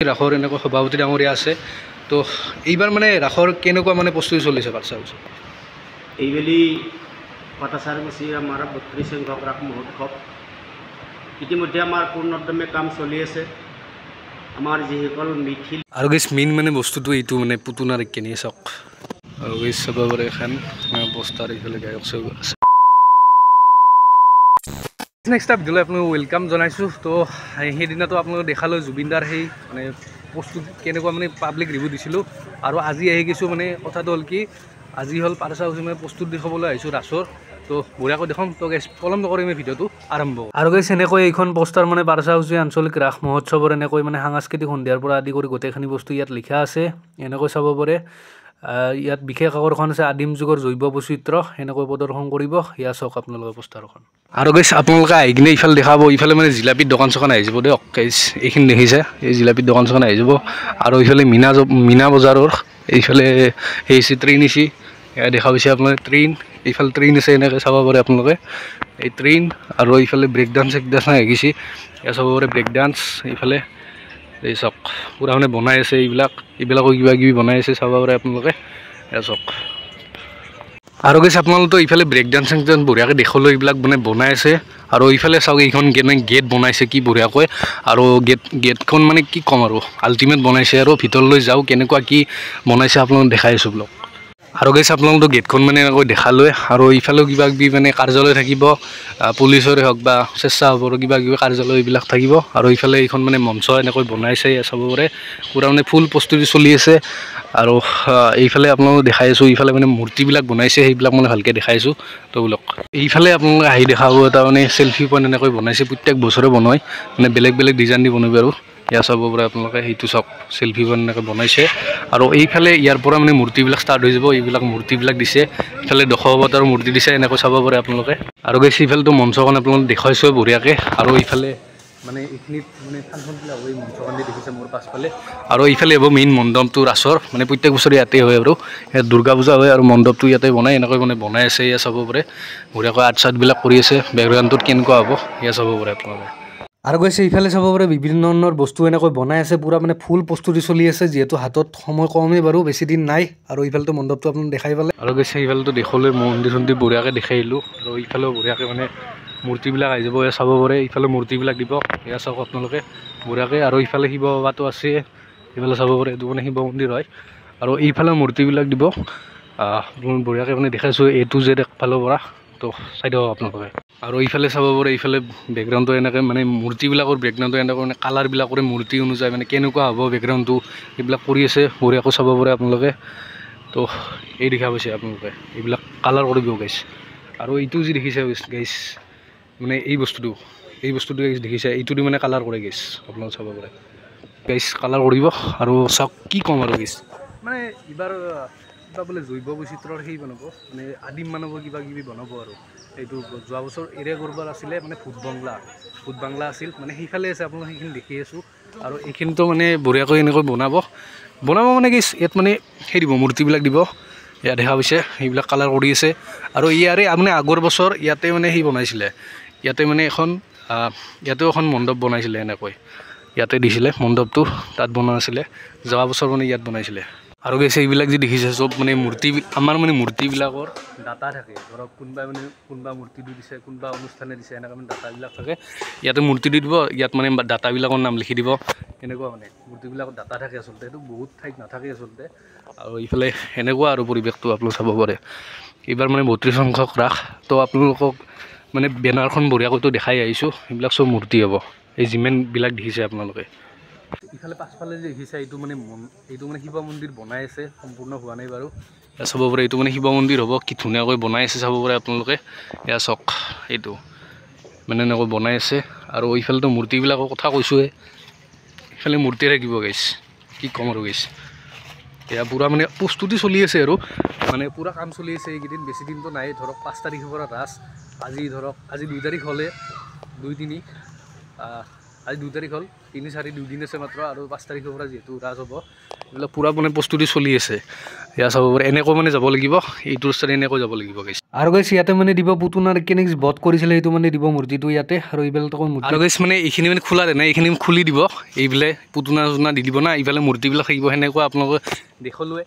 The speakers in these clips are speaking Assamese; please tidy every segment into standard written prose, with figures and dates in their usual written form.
ৰাসৰ এনেকুৱা সভাপতি ডাঙৰীয়া আছে তো এইবাৰ মানে ৰাসৰ কেনেকুৱা মানে প্ৰস্তুতি চলিছে পাঠশালা হাউচত এইবেলি পাঠাচাৰকুছি আমাৰ 32 সংখ্যক ৰাস মহোৎসৱ ইতিমধ্যে আমাৰ পূৰ্ণোদ্যমে কাম চলি আছে আমাৰ যিসকল মিথিল আৰু গেছ মেইন মানে বস্তুটো এইটো মানে পুতুনাৰ কেনি চাওক আৰু গেছ চাব পাৰে এখন পোষ্টাৰ এইফালে গায়ক চাব আছে নেক্সট আপ দিলে আপোনাক ওয়েলকাম জনাইছোঁ তো সেইদিনাতো আপোনালোকে দেখালোঁ জুবিনদাৰ সেই মানে প্ৰস্তুতি কেনেকুৱা মানে পাব্লিক ৰিভিউ দিছিলোঁ আৰু আজি আহি গৈছোঁ মানে কথাটো হ'ল কি আজি হ'ল পাঠশালা হাউচত মানে প্ৰস্তুতি দেখাবলৈ আহিছোঁ ৰাসৰ তো বঢ়িয়াকৈ দেখাম তো গেছ পলম নকৰিম এই ভিডিঅ'টো আৰম্ভ আৰু গেছ এনেকৈ এইখন পোষ্টাৰ মানে পাঠশালা হাউচে আঞ্চলিক ৰাস মহোৎসৱৰ এনেকৈ মানে সাংস্কৃতিক সন্ধিয়াৰ পৰা আদি কৰি গোটেইখিনি বস্তু ইয়াত লিখা আছে এনেকৈ চাব পাৰে ইয়াত বিশেষ আকৰ্ষণ আছে আদিম যুগৰ জৈৱ বৈচিত্ৰ্য এনেকৈ প্ৰদৰ্শন কৰিব ইয়া চাওক আপোনালোকৰ পোষ্টাৰখন আৰু গেছ আপোনালোকে আহি কিনে ইফালে দেখাব ইফালে মানে জিলাপিৰ দোকান চোকান আহি যাব দিয়ক গেছ এইখিনি দেখিছে এই জিলাপিৰ দোকান চোকান আহি যাব আৰু ইফালে মীনা বজাৰৰ এইফালে সেই ট্ৰেইন ইচি এয়া দেখা পাইছে আপোনালোকে ট্ৰেইন এইফালে ট্ৰেইন আছে এনেকৈ চাব পাৰে আপোনালোকে এই ট্ৰেইন আৰু এইফালে ব্ৰেক ডান্স আহি গৈছে এয়া চাব পাৰে ব্ৰেক ডান্স এইফালে এই চাওক পুৰা মানে বনাই আছে এইবিলাকো কিবা কিবি বনাই আছে চাব পাৰে আপোনালোকে এয়া চাওক আৰু গেছ আপোনালোকে ইফালে ব্ৰেক ডান্স বঢ়িয়াকৈ দেখলৈ এইবিলাক মানে বনাই আছে আৰু ইফালে চাওক এইখন গেট বনাইছে কি বঢ়িয়াকৈ আৰু গেটখন মানে কি ক'ম আৰু আল্টিমেট বনাইছে আৰু ভিতৰলৈ যাওঁ কেনেকুৱা কি বনাইছে আপোনালোক দেখাই আছোঁ ব্লগ আৰু গেছ আপোনালোকে গেটখন মানে এনেকৈ দেখালৈ আৰু ইফালেও কিবা কিবি মানে কাৰ্যালয় থাকিব পুলিচৰে হওক বা স্বেচ্ছাসেৱকৰ কিবা কিবি কাৰ্যালয় এইবিলাক থাকিব আৰু ইফালে এইখন মানে মঞ্চ এনেকৈ বনাইছে চাব পাৰে পুৰা মানে ফুল প্ৰস্তুতি চলি আছে আৰু এইফালে আপোনালোকে দেখাই আছোঁ ইফালে মানে মূৰ্তিবিলাক বনাইছে সেইবিলাক মানে ভালকৈ দেখাইছোঁ তো বোলক এইফালে আপোনালোকে আহি দেখাব এটা মানে চেল্ফি পইণ্ট এনেকৈ বনাইছে প্ৰত্যেক বছৰে বনায় মানে বেলেগ বেলেগ ডিজাইন দি বনাব আৰু ইয়া চাব পাৰে আপোনালোকে সেইটো চাওক চেল্ফি পইণ্ট এনেকৈ বনাইছে আৰু এইফালে ইয়াৰ পৰা মানে মূৰ্তিবিলাক ষ্টাৰ্ট হৈ যাব এইবিলাক মূৰ্তিবিলাক দিছে ইফালে দশাৱতাৰৰ মূৰ্তি দিছে এনেকৈ চাব পাৰে আপোনালোকে আৰু গেছ ইফালেতো মঞ্চখন আপোনালোকে দেখুৱাইছোঁ বঢ়িয়াকৈ আৰু ইফালে মানে এইখিনিত মানে ফাংচনবিলাক হয় মঞ্চখন দি দেখিছে মোৰ পাছফালে আৰু এইফালে হ'ব মেইন মণ্ডপটো ৰাসৰ মানে প্ৰত্যেক বছৰে ইয়াতে হয় আৰু ইয়াত দুৰ্গা পূজা হয় আৰু মণ্ডপটো ইয়াতে বনাই এনেকৈ মানে বনাই আছে এয়া চাব পাৰে বঢ়িয়াকৈ আৰ্ট চাৰ্টবিলাক কৰি আছে বেকগ্ৰাউণ্ডটোত কেনেকুৱা হ'ব এয়া চাব পাৰে আপোনালোকে আৰু গৈছে ইফালে চাব পাৰে বিভিন্ন ধৰণৰ বস্তু এনেকৈ বনাই আছে পুৰা মানে ফুল প্ৰস্তুতি চলি আছে যিহেতু হাতত সময় কমেই বাৰু বেছি দিন নাই আৰু ইফালেতো মণ্ডপটো আপোনালোকে দেখাই পালে আৰু গৈছে ইফালেতো দেখলৈ মন্দিৰ চন্দিৰ বঢ়িয়াকৈ দেখাই আহিলোঁ আৰু ইফালেও বঢ়িয়াকৈ মানে মূৰ্তিবিলাক আহি যাব এয়া চাব পাৰে ইফালে মূৰ্তিবিলাক দিব এয়া চাওক আপোনালোকে বঢ়িয়াকৈ আৰু ইফালে শিৱ বাবাটো আছে ইফালে চাব পাৰে এইটো মানে শিৱ মন্দিৰ হয় আৰু এইফালে মূৰ্তিবিলাক দিব বঢ়িয়াকৈ মানে দেখাইছোঁ এইটো যে ফালৰ পৰা তো চাই দিয়ক আপোনালোকে আৰু এইফালে চাব পাৰে এইফালে বেকগ্ৰাউণ্ডটো এনেকৈ মানে মূৰ্তিবিলাকৰ বেকগ্ৰাউণ্ডটো এনেকৈ মানে কালাৰবিলাকৰে মূৰ্তি অনুযায়ী মানে কেনেকুৱা হ'ব বেকগ্ৰাউণ্ডটো এইবিলাক কৰি আছে বঢ়িয়াকৈ চাব পাৰে আপোনালোকে তো এই দেখা পাইছে আপোনালোকে এইবিলাক কালাৰ কৰিব গাইছ আৰু এইটো যি দেখিছে গাইছ মানে এই বস্তুটো দেখিছে এইটো দি মানে কালাৰ কৰে গাইছ আপোনালোকে চাব পাৰে গাইছ কালাৰ কৰিব আৰু চাওক কি ক'ম আৰু গাইছ মানে এইবাৰ কিবা বোলে জৈৱ বৈচিত্ৰৰ সেই বনাব মানে আদিম মানৱৰ কিবা কিবি বনাব আৰু এইটো যোৱা বছৰ এৰেগৰবাৰ আছিলে মানে ভূত বাংলা আছিল মানে সেইফালে আছে আপোনালোকে সেইখিনি দেখি আছোঁ আৰু এইখিনিতো মানে বঢ়িয়াকৈ এনেকৈ বনাব মানে কি ইয়াত মানে সেই দিব মূৰ্তিবিলাক দিব ইয়াত দেখা পাইছে সেইবিলাক কালাৰ কৰি আছে আৰু ইয়াৰে মানে আগৰ বছৰ ইয়াতে মানে সেই বনাইছিলে ইয়াতে মানে ইয়াতেও এখন মণ্ডপ বনাইছিলে এনেকৈ ইয়াতে দিছিলে মণ্ডপটো তাত বনোৱা আছিলে যোৱা বছৰ মানে ইয়াত বনাইছিলে আৰু গৈছে এইবিলাক যি দেখিছে চব মানে আমাৰ মানে মূৰ্তিবিলাকৰ ডাটা থাকে ধৰক কোনোবা মূৰ্তি দি দিছে কোনোবা অনুষ্ঠানে দিছে এনেকৈ মানে ডাটাবিলাক থাকে ইয়াতে মূৰ্তি দি দিব ইয়াত মানে ডাটাবিলাকৰ নাম লিখি দিব এনেকুৱা মানে মূৰ্তিবিলাকৰ ডাটা থাকে আচলতে এইটো বহুত ঠাইত নাথাকে আচলতে আৰু এইফালে এনেকুৱা আৰু পৰিৱেশটো আপোনালোকে চাব পাৰে এইবাৰ মানে 32 সংখ্যক ৰাস তো আপোনালোকক মানে বেনাৰখন বঢ়িয়াকৈতো দেখাই আহিছোঁ এইবিলাক চব মূৰ্তি হ'ব এই যিমানবিলাক দেখিছে আপোনালোকে ইফালে পাছফালে যে দেখিছে এইটো মানে শিৱ মন্দিৰ বনাই আছে সম্পূৰ্ণ হোৱা নাই বাৰু চাব পাৰে এইটো মানে শিৱ মন্দিৰ হ'ব কি ধুনীয়াকৈ বনাই আছে চাব পাৰে আপোনালোকে এয়া চাওক এইটো মানে এনেকৈ বনাই আছে আৰু ইফালেতো মূৰ্তিবিলাকৰ কথা কৈছোঁহে ইফালে মূৰ্তি থাকিব গাইছ কি ক'ম আৰু গাইছ এয়া পুৰা মানে প্ৰস্তুতি চলি আছে আৰু মানে পুৰা কাম চলি আছে এইকেইদিন বেছি দিনটো নাই ধৰক 5 তাৰিখৰ পৰা ৰাস আজি 2 তাৰিখ হ'লে 2-3 আজি 2 তাৰিখ হ'ল 3 4 2 দিন আছে মাত্ৰ আৰু 5 তাৰিখৰ পৰা যেহেতু ৰাজ হ'ব এইবিলাক পুৰা মানে প্ৰস্তুতি চলি আছে ইয়া চাব পাৰে এনেকৈ মানে যাব লাগিব এইটোৰ চাই এনেকৈ যাব লাগিব গাইছ আৰু গাইছ ইয়াতে মানে দিব পুতুনাৰ কেনেক বধ কৰিছিলে এইটো মানে দিব মূৰ্তিটো ইয়াতে আৰু এইবিলাক আৰু গাইছ মানে এইখিনি মানে খোলা নাই এইখিনি খুলি দিব এইবিলাক পুতুনা চুনা দি দিব না এইফালে মূৰ্তিবিলাক থাকিব সেনেকৈ আপোনালোকে দেখলোৱে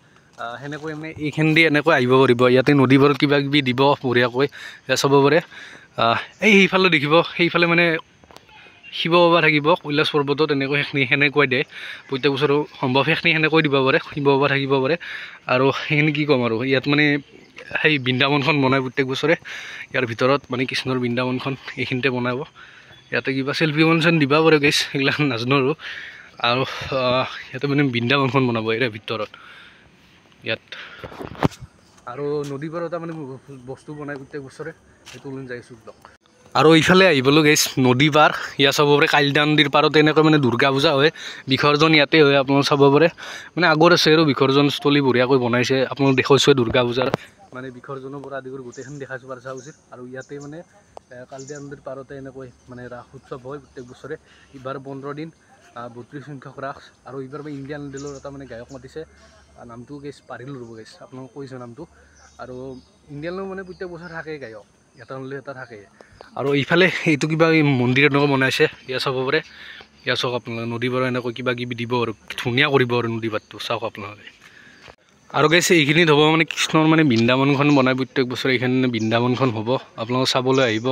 সেনেকৈ মানে এইখিনি দি এনেকৈ আহিব পাৰিব ইয়াতে নদীবোৰত কিবা কিবি দিব বঢ়িয়াকৈ চাব পাৰে সেইফালে দেখিব সেইফালে মানে শিৱ বাবা থাকিব কৈলাশ পৰ্বতত এনেকৈ সেইখিনি সেনেকৈ দিয়ে প্ৰত্যেক বছৰো সম্ভৱ সেইখিনি সেনেকৈ দিব পাৰে শিৱ বাবা থাকিব পাৰে আৰু সেইখিনি কি ক'ম আৰু ইয়াত মানে সেই বৃন্দাবনখন বনায় প্ৰত্যেক বছৰে ইয়াৰ ভিতৰত মানে কৃষ্ণৰ বৃন্দাবনখন এইখিনিতে বনাব ইয়াতে কিবা চেল্ফি কনচন দিব পাৰে গাইছ সেইবিলাক নাজানো আৰু ইয়াতে মানে বৃন্দাবনখন বনাব ইয়াৰ ভিতৰত ইয়াত আৰু নদীৰ পাৰত মানে বস্তু বনাই প্ৰত্যেক বছৰে সেইটো লৈ যাইছোঁ ব্লক আৰু এইফালে আহিবলৈ গাইছ নদী পাৰ ইয়াত চাব পাৰে কালিদা নদীৰ পাৰত এনেকৈ মানে দুৰ্গা পূজা হয় বিসৰ্জন ইয়াতে হয় আপোনালোকে চাব পাৰে মানে আগৰ আছে আৰু বিসৰ্জনস্থলী বঢ়িয়াকৈ বনাইছে আপোনালোকে দেখাইছে দুৰ্গা পূজাৰ মানে বিসৰ্জনৰ পৰা আদি কৰি গোটেইখন দেখাইছোঁ পাৰ চা উচিত আৰু ইয়াতে মানে কালিদা নদীৰ পাৰতে এনেকৈ মানে ৰাস উৎসৱ হয় প্ৰত্যেক বছৰে এইবাৰ 15 দিন 32 সংখ্যক ৰাস আৰু এইবাৰ ইণ্ডিয়ান আইডলৰ এটা মানে গায়ক মাতিছে নামটো গাইছ পাৰিলোঁ ৰ'ব গাইছ আপোনালোকে কৈছে নামটো আৰু ইণ্ডিয়ানো মানে প্ৰত্যেক বছৰ থাকে গায়ক এটা হ'লে এটা থাকে আৰু এইফালে এইটো কিবা মন্দিৰ এনেকৈ বনাইছে ইয়াত চাব পাৰে ইয়াত চাওক আপোনালোকে নদী পাৰ এনেকৈ কিবা কিবি দিব আৰু ধুনীয়া কৰিব আৰু নদী পাৰটো চাওক আপোনালোকে আৰু গাইছে এইখিনিত হ'ব মানে কৃষ্ণৰ মানে বৃন্দাবনখন বনাই প্ৰত্যেক বছৰে এইখিনি বৃন্দাবনখন হ'ব আপোনালোকে চাবলৈ আহিব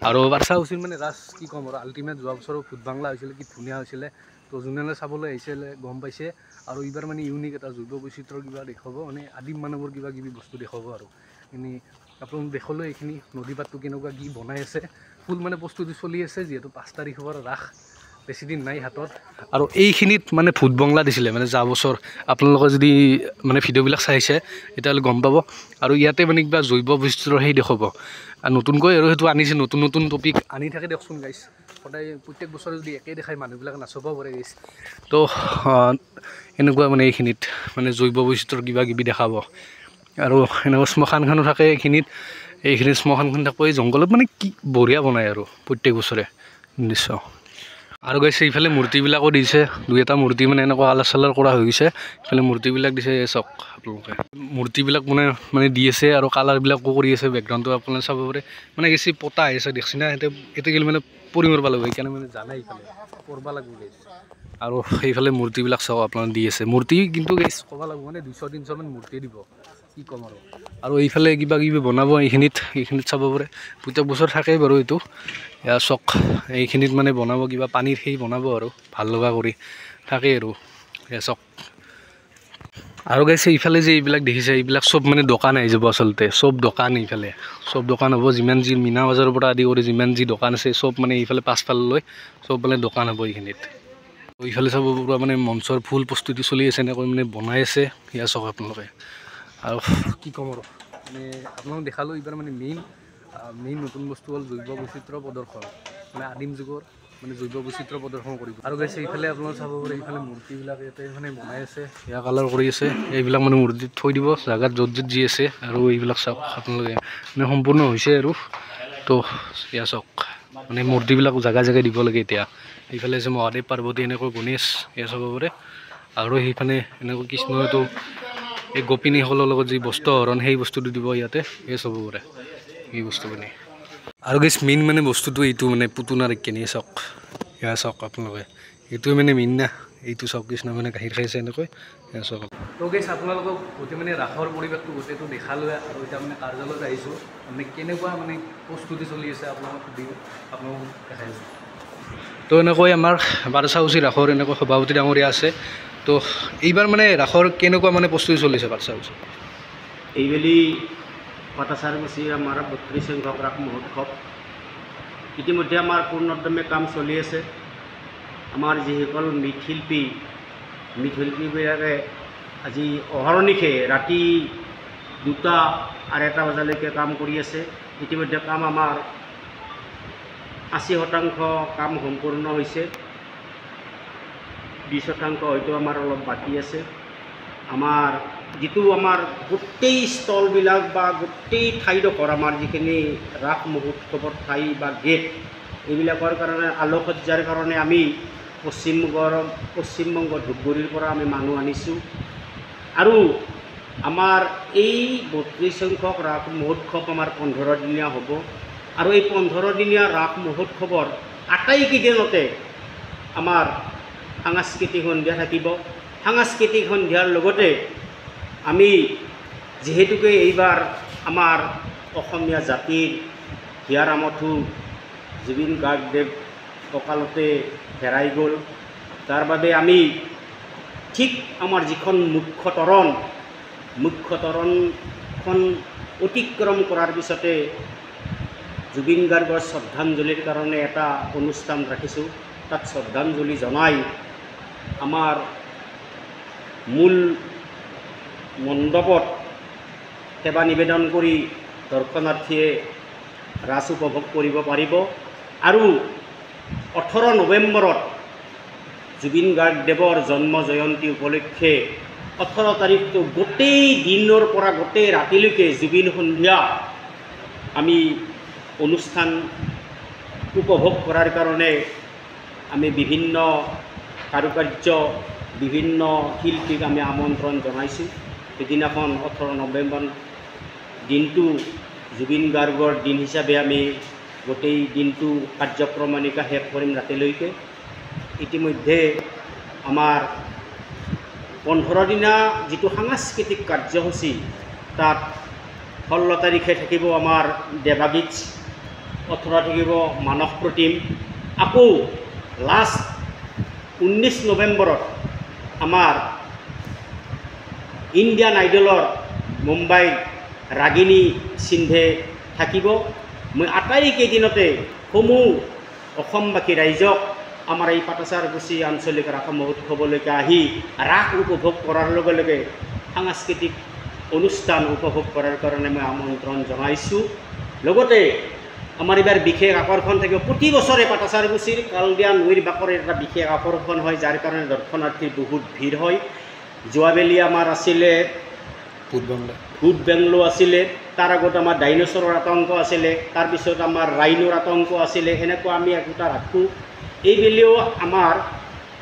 আৰু বাচ্চা উচিত মানে ৰাজ কি ক'ম আৰু আল্টিমেট যোৱা বছৰ ভূত বাংলা হৈছিলে কি ধুনীয়া হৈছিলে তো যোনে চাবলৈ আহিছিলে গম পাইছে আৰু এইবাৰ মানে ইউনিক এটা জৈৱ বৈচিত্ৰ্যৰ কিবা দেখুৱাব মানে আদিম মানুহৰ কিবা কিবি বস্তু দেখুৱাব আৰু এনেই আপোনালোকে দেখলৈ এইখিনি নদী পাতটো কেনেকুৱা কি বনাই আছে ফুল মানে প্ৰস্তুতি চলি আছে যিহেতু 5 তাৰিখৰ পৰা ৰাস বেছিদিন নাই হাতত আৰু এইখিনিত মানে ভূত বাংলা দিছিলে মানে যোৱা বছৰ আপোনালোকে যদি মানে ভিডিঅ'বিলাক চাইছে তেতিয়াহ'লে গম পাব আৰু ইয়াতে মানে কিবা জৈৱ বৈচিত্ৰ্য সেই দেখুৱাব আৰু নতুনকৈ আৰু সেইটো আনিছে নতুন নতুন টপিক আনি থাকে দিয়কচোন গাইছ সদায় প্ৰত্যেক বছৰে যদি একেই দেখাই মানুহবিলাক নাচাব পাৰে গাইছ তো এনেকুৱা মানে এইখিনিত মানে জৈৱ বৈচিত্ৰ্যৰ কিবা কিবি দেখাব আৰু এনেকুৱা শ্মশানখনো থাকে এইখিনিত শ্মশানখন থাকিব এই জংঘলত মানে কি বঢ়িয়া বনায় আৰু প্ৰত্যেক বছৰে নিশ্চয় আৰু গাইছে এইফালে মূৰ্তিবিলাকো দিছে 2-এটা মূৰ্তি মানে এনেকুৱা কালাৰ চালাৰ কৰা হৈ গৈছে এইফালে মূৰ্তিবিলাক দিছে চাওক আপোনালোকে মূৰ্তিবিলাক মানে দি আছে আৰু কালাৰবিলাকো কৰি আছে বেকগ্ৰাউণ্ডটো আপোনালোকে চাব পাৰে মানে বেছি পতা আহিছে দেখছি না এতিয়া গ'লে মানে পৰি মৰিব লাগিব সেইকাৰণে মানে জানাই এইফালে পৰবা লাগিব গাইছ আৰু সেইফালে মূৰ্তিবিলাক চাওক আপোনালোকে দি আছে মূৰ্তি কিন্তু গাইছ ক'ব লাগিব মানে 200-300 মান মূৰ্তি দিব কি ক'ম আৰু এইফালে কিবা কিবি বনাব এইখিনিত চাব পাৰে প্ৰত্যেক বছৰ থাকেই বাৰু এইটো ইয়াৰ চক এইখিনিত মানে বনাব কিবা পানীৰ সেই বনাব আৰু ভাল লগা কৰি থাকে আৰু চক আৰু গাইছে এইফালে যে এইবিলাক দেখিছে এইবিলাক চব মানে দোকান আহি যাব আচলতে চব দোকান এইফালে চব দোকান হ'ব যিমান যি মীনা বজাৰৰ পৰা আদি কৰি যিমান যি দোকান আছে চব মানে এইফালে পাছফাললৈ চব মানে দোকান হ'ব এইখিনিত এইফালে চাব পৰা মানে মঞ্চৰ ফুল প্ৰস্তুতি চলি আছে এনেকৈ মানে বনাই আছে ইয়াৰ চক আপোনালোকে আৰু কি ক'ম আৰু মানে আপোনালোক দেখালোঁ এইবাৰ মানে মেইন নতুন বস্তু হ'ল জৈৱ বৈচিত্ৰ্য প্ৰদৰ্শন মানে আদিম যুগৰ মানে জৈৱ বৈচিত্ৰ্য প্ৰদৰ্শন কৰিব আৰু গাইছে এইফালে আপোনালোকে চাব পাৰে এইফালে মূৰ্তিবিলাক ইয়াতে মানে বনাই আছে এয়া কালাৰ কৰি আছে এইবিলাক মানে মূৰ্তিত থৈ দিব জাগাত য'ত যি আছে আৰু এইবিলাক চাওক আপোনালোকে মানে সম্পূৰ্ণ হৈছে আৰু তো এয়া চাওক মানে মূৰ্তিবিলাক জেগাই জেগাই দিব লাগে এতিয়া এইফালে যে মহাদেৱ পাৰ্বতী এনেকৈ গণেশ এয়া চাব পাৰে আৰু সেইফালে এনেকৈ কৃষ্ণটো এই গোপিনীসকলৰ লগত যি বস্ত্ৰ হৰণ সেই বস্তুটো দিব ইয়াতে এই চাব পাৰে এই বস্তুখিনি আৰু গাইছ মেইন মানে বস্তুটো এইটো মানে পুতুনাৰ কেনি চাওক এয়া চাওক আপোনালোকে এইটোৱে মানে মেইন না এইটো চাওক কৃষ্ণ মানে গাখীৰ খাইছে এনেকৈ এয়া চাওক তো গাইছ আপোনালোকক গোটেই মানে ৰাসৰ পৰিৱেশটো গোটেইটো দেখালোঁ আৰু এতিয়া মানে কাৰ্যালয়ত আহিছোঁ মানে কেনেকুৱা মানে প্ৰস্তুতি চলি আছে আপোনালোকক দেখাইছোঁ তো এনেকৈ আমাৰ বাৰচাউচি ৰাসৰ এনেকৈ সভাপতি ডাঙৰীয়া আছে তো এইবাৰ মানে ৰাসৰ কেনেকুৱা মানে প্ৰস্তুতি চলিছে বাৰচাউচি এইবেলি পাটাচাৰকুছিৰ আমাৰ 32 সংখ্যক ৰাস মহোৎসৱ ইতিমধ্যে আমাৰ পূৰ্ণোদ্যমে কাম চলি আছে আমাৰ যিসকল মৃৎশিল্পীবিলাকে আজি অহৰ্নিশে ৰাতি 2টা আৰু 1টা বজালৈকে কাম কৰি আছে ইতিমধ্যে কাম আমাৰ 80% কাম সম্পূৰ্ণ হৈছে 20% হয়তো আমাৰ অলপ বাকী আছে আমাৰ যিটো আমাৰ গোটেই ষ্টলবিলাক বা গোটেই ঠাইডোখৰ আমাৰ যিখিনি ৰাস মহোৎসৱৰ ঠাই বা গেট এইবিলাকৰ কাৰণে আলোকসজ্জাৰ কাৰণে আমি পশ্চিমবংগ ধূপগুৰিৰ পৰা আমি মানুহ আনিছোঁ। আৰু আমাৰ এই 32 সংখ্যক ৰাস মহোৎসৱ আমাৰ 15 দিনীয়া হ'ব। আৰু এই 15 দিনীয়া ৰাস মহোৎসৱৰ আটাইকেইদিনতে আমাৰ সাংস্কৃতিক সন্ধিয়া থাকিব। সাংস্কৃতিক সন্ধিয়াৰ লগতে আমি যিহেতুকে এইবাৰ আমাৰ অসমীয়া জাতিৰ হিয়াৰ আমঠু জুবিন গাৰ্গদেৱ কঁকালতে হেৰাই গ'ল। তাৰ বাবে আমি ঠিক আমাৰ যিখন মুখ্য তৰণখন অতিক্ৰম কৰাৰ পিছতে জুবিন গাৰ্গৰ শ্ৰদ্ধাঞ্জলিৰ কাৰণে এটা অনুষ্ঠান ৰাখিছোঁ। তাত শ্ৰদ্ধাঞ্জলি জনাই আমাৰ মূল মণ্ডপত সেৱা নিবেদন কৰি দৰ্শনাৰ্থীয়ে ৰাস উপভোগ কৰিব পাৰিব। আৰু 18 নৱেম্বৰত জুবিন গাৰ্গদেৱৰ জন্ম জয়ন্তী উপলক্ষে 18 তাৰিখটো গোটেই দিনৰ পৰা গোটেই ৰাতিলৈকে জুবিন সন্ধিয়া আমি অনুষ্ঠান উপভোগ কৰাৰ কাৰণে আমি বিভিন্ন কাৰুকাৰ্য বিভিন্ন শিল্পীক আমি আমন্ত্ৰণ জনাইছোঁ। সেইদিনাখন 18 নৱেম্বৰ দিনটো জুবিন গাৰ্গৰ দিন হিচাপে আমি গোটেই দিনটো কাৰ্যক্ৰমণিকা শেষ কৰিম ৰাতিলৈকে। ইতিমধ্যে আমাৰ 15 দিনা যিটো সাংস্কৃতিক কাৰ্যসূচী তাত 16 তাৰিখে থাকিব আমাৰ দেৱাগীত, 18 থাকিব মানস প্ৰতিম। আকৌ লাষ্ট 19 নৱেম্বৰত আমাৰ ইণ্ডিয়ান আইডলৰ মুম্বাইৰ ৰাগিনী সিন্ধে থাকিব। মই আটাইকেইদিনতে সমূহ অসমবাসী ৰাইজক আমাৰ এই পাটাচাৰকুছি আঞ্চলিক ৰাস মহোৎসৱলৈকে আহি ৰাস উপভোগ কৰাৰ লগে লগে সাংস্কৃতিক অনুষ্ঠান উপভোগ কৰাৰ কাৰণে মই আমন্ত্ৰণ জনাইছোঁ। লগতে আমাৰ এইবাৰ বিশেষ আকৰ্ষণ থাকিব। প্ৰতি বছৰে পাটাচাৰকুছিৰ কালদিয়া নৈৰ বাকৰে এটা বিশেষ আকৰ্ষণ হয়, যাৰ কাৰণে দৰ্শনাৰ্থীৰ বহুত ভিৰ হয়। যোৱাবেলি আমাৰ আছিলে ভূত বেংলো আছিলে, তাৰ আগত আমাৰ ডাইনচৰৰ আতংক আছিলে, তাৰপিছত আমাৰ ৰাইনৰ আতংক আছিলে। এনেকুৱা আমি একোটা ৰাখোঁ। এইবেলিও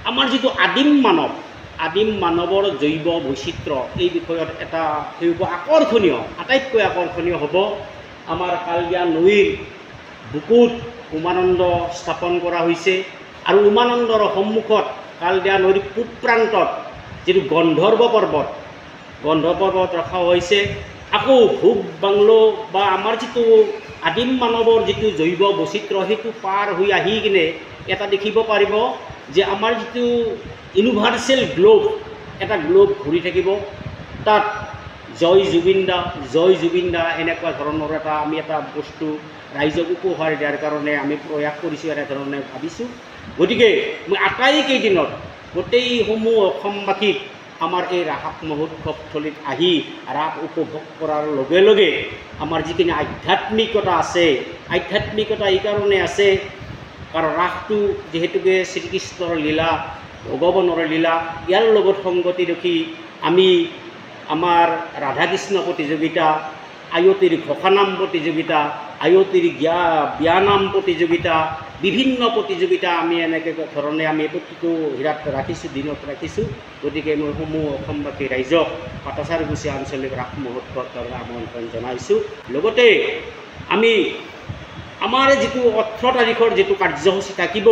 আমাৰ যিটো আদিম মানৱৰ জৈৱ বৈচিত্ৰ্য এই বিষয়ত এটা আকৰ্ষণীয়, আটাইতকৈ আকৰ্ষণীয় হ'ব। আমাৰ কালদিয়া নৈৰ বুকুত উমানন্দ স্থাপন কৰা হৈছে আৰু উমানন্দৰ সন্মুখত কালদিয়া নৈৰ পূব প্ৰান্তত যিটো গন্ধৰ্ব পৰ্বত ৰখা হৈছে। আকৌ ভূপ বাংলো বা আমাৰ যিটো আদিম মানৱৰ যিটো জৈৱ বৈচিত্ৰ্য সেইটো পাৰ হৈ আহি কিনে এটা দেখিব পাৰিব যে আমাৰ যিটো ইউনিভাৰ্চেল এটা গ্লোব ঘূৰি থাকিব। তাত জয় জুবিন দা এনেকুৱা ধৰণৰ আমি এটা বস্তু ৰাইজক উপহাৰ দিয়াৰ কাৰণে আমি প্ৰয়াস কৰিছোঁ, এনেধৰণে ভাবিছোঁ। গতিকে মই আটাইকেইদিনত গোটেইসমূহ অসমবাসীক আমাৰ এই ৰাস মহোৎসৱস্থলীত আহি ৰাস উপভোগ কৰাৰ লগে লগে আমাৰ যিখিনি আধ্যাত্মিকতা আছে, আধ্যাত্মিকতা এইকাৰণে আছে কাৰণ ৰাসটো যিহেতুকে শ্ৰীকৃষ্ণৰ লীলা, ভগৱানৰ লীলা, ইয়াৰ লগত সংগতি ৰাখি আমি আমাৰ ৰাধাকৃষ্ণ প্ৰতিযোগিতা, আয়তীৰ ঘোষানাম প্ৰতিযোগিতা, আয়তীৰ বিয়ানাম প্ৰতিযোগিতা, বিভিন্ন প্ৰতিযোগিতা আমি এনেকৈ ধৰণে আমি প্ৰতিটো হীৰাত ৰাখিছোঁ, দিনত ৰাখিছোঁ। গতিকে মই সমূহ অসমবাসী ৰাইজক পাটাচাৰকুছি আঞ্চলিক ৰাস মহোৎসৱৰ কাৰণে আমন্ত্ৰণ জনাইছোঁ। লগতে আমাৰ যিটো 18 তাৰিখৰ যিটো কাৰ্যসূচী থাকিব,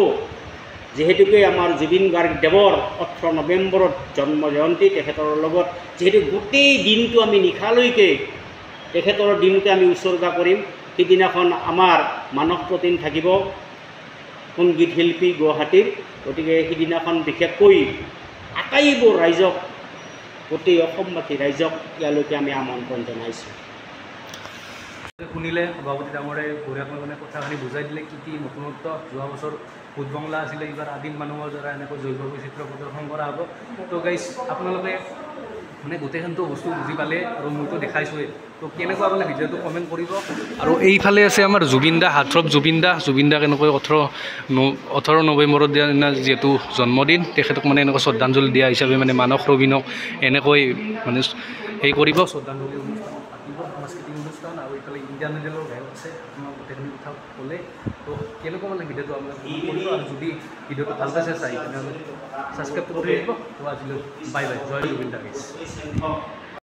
যিহেতুকে আমাৰ জুবিন গাৰ্গদেৱৰ 18 নৱেম্বৰত জন্ম জয়ন্তী, তেখেতৰ লগত যিহেতু গোটেই দিনটো আমি নিশালৈকে তেখেতৰ দিনতে আমি উৎসৰ্গা কৰিম। সেইদিনাখন আমাৰ মানস প্ৰতিম থাকিব, সংগীত শিল্পী গুৱাহাটীৰ। গতিকে সেইদিনাখন বিশেষকৈ আটাইবোৰ ৰাইজক, গোটেই অসমবাসী ৰাইজক ইয়ালৈকে আমি আমন্ত্ৰণ জনাইছোঁ। শুনিলে সভাপতি ডাঙৰে বঢ়িয়াকৈ কথাখিনি বুজাই দিলে কি নতুনত্ব। যোৱা বছৰ ভূত বাংলা আছিলে, এইবাৰ আদিম মানুহৰ দ্বাৰা এনেকৈ জৈৱ বৈচিত্ৰ্য প্ৰদৰ্শন কৰা হ'ব। তো গাইজ আপোনালোকে গোটেইখিনিতো বস্তু বুজি পালে আৰু মইতো দেখাইছোঁৱেই। তো কেনেকুৱা পালে ভিডিঅ'টো কমেণ্ট কৰিব। আৰু এইফালে আছে আমাৰ জুবিন দা, হাৰ্থৰৱ জুবিন দা কেনেকৈ 18 নৱেম্বৰত দিয়া যিহেতু জন্মদিন, তেখেতক এনেকৈ শ্ৰদ্ধাঞ্জলি দিয়া হিচাপে মানস ৰবীনক এনেকৈ হেৰি কৰিব, শ্ৰদ্ধাঞ্জলি অনুষ্ঠান পাতিব, সাংস্কৃতিক অনুষ্ঠান। আৰু এইফালে ইণ্ডিয়ান আইডলৰ গায়ক আছে আপোনাক গোটেইখিনি কথা ক'লে তো কেনেকুৱা মানে ভিডিঅ'টো আপোনাক কৰিলোঁ আৰু যদি ভিডিঅ'টো ভাল পাইছে চাই তেনেহ'লে ছাবস্ক্ৰাইবটো কৰি দিব তো আজিলৈ বাই বাই জয় জুবিন দা গাইছ